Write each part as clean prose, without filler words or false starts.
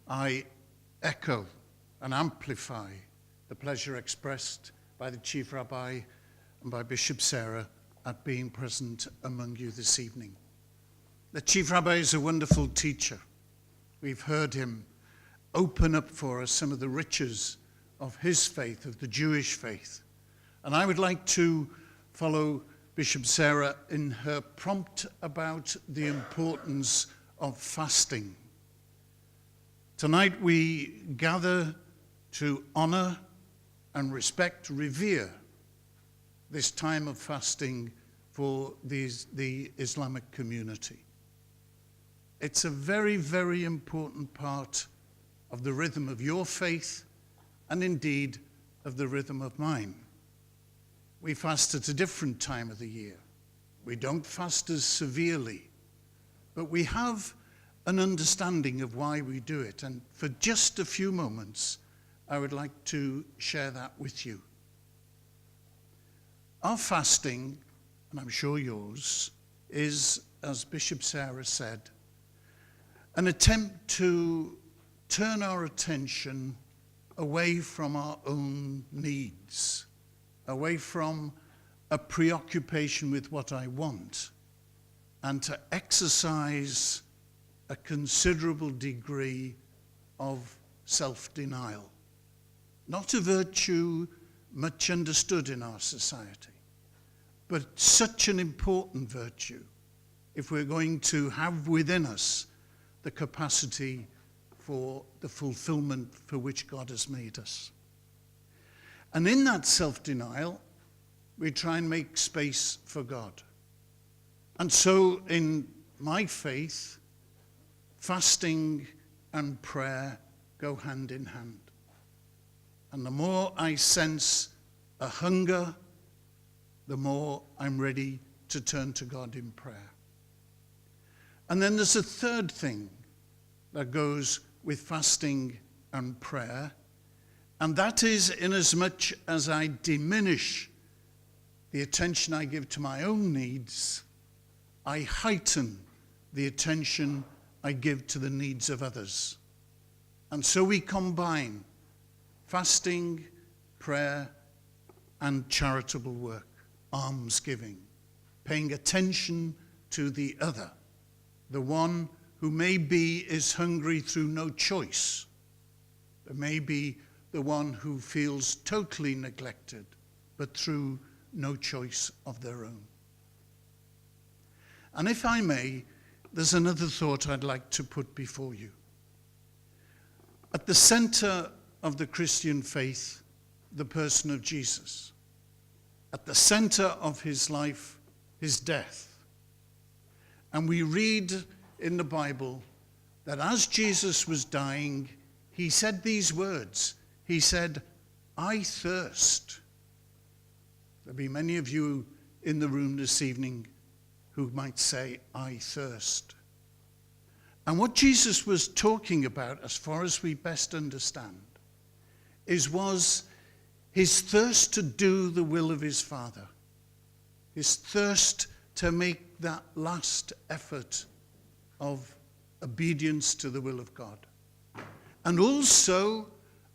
I echo and amplify the pleasure expressed by the Chief Rabbi and by Bishop Sarah at being present among you this evening. The Chief Rabbi is a wonderful teacher. We've heard him open up for us some of the riches of his faith, of the Jewish faith. And I would like to follow Bishop Sarah in her prompt about the importance of fasting. Tonight we gather to honor and respect, revere this time of fasting for the Islamic community. It's a very, very important part of the rhythm of your faith and indeed of the rhythm of mine. We fast at a different time of the year. We don't fast as severely, but we have an understanding of why we do it. And for just a few moments, I would like to share that with you. Our fasting, and I'm sure yours, is, as Bishop Sarah said, an attempt to turn our attention away from our own needs, away from a preoccupation with what I want, and to exercise a considerable degree of self-denial. Not a virtue much understood in our society, but such an important virtue if we're going to have within us the capacity for the fulfillment for which God has made us. And in that self-denial, we try and make space for God. And so in my faith, fasting and prayer go hand in hand. And the more I sense a hunger, the more I'm ready to turn to God in prayer. And then there's a third thing that goes with fasting and prayer, and that is inasmuch as I diminish the attention I give to my own needs, I heighten the attention I give to the needs of others. And so we combine fasting, prayer, and charitable work, almsgiving, paying attention to the other, the one who maybe is hungry through no choice, but maybe the one who feels totally neglected, but through no choice of their own. And if I may, there's another thought I'd like to put before you. At the center of the Christian faith, the person of Jesus. At the center of his life, his death. And we read in the Bible that as Jesus was dying, he said these words. He said, "I thirst." There'll be many of you in the room this evening who might say, "I thirst." And what Jesus was talking about, as far as we best understand, was his thirst to do the will of his Father. His thirst to make that last effort of obedience to the will of God. And also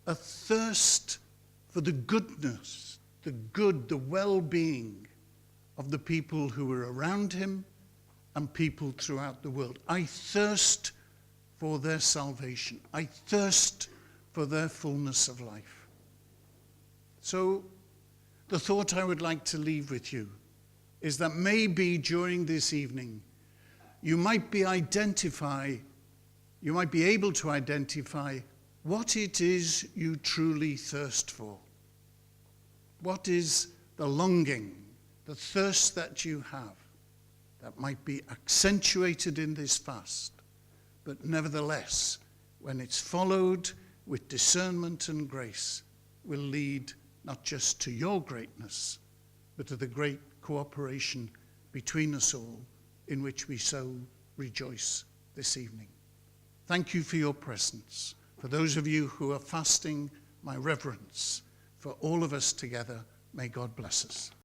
a thirst for the goodness, the good, the well-being of the people who were around him and people throughout the world. I thirst for their salvation. I thirst for their fullness of life. So the thought I would like to leave with you is that maybe during this evening, you might be able to identify what it is you truly thirst for. What is the longing, the thirst that you have that might be accentuated in this fast, but nevertheless, when it's followed with discernment and grace, will lead not just to your greatness, but to the great cooperation between us all in which we so rejoice this evening. Thank you for your presence. For those of you who are fasting, my reverence. For all of us together, may God bless us.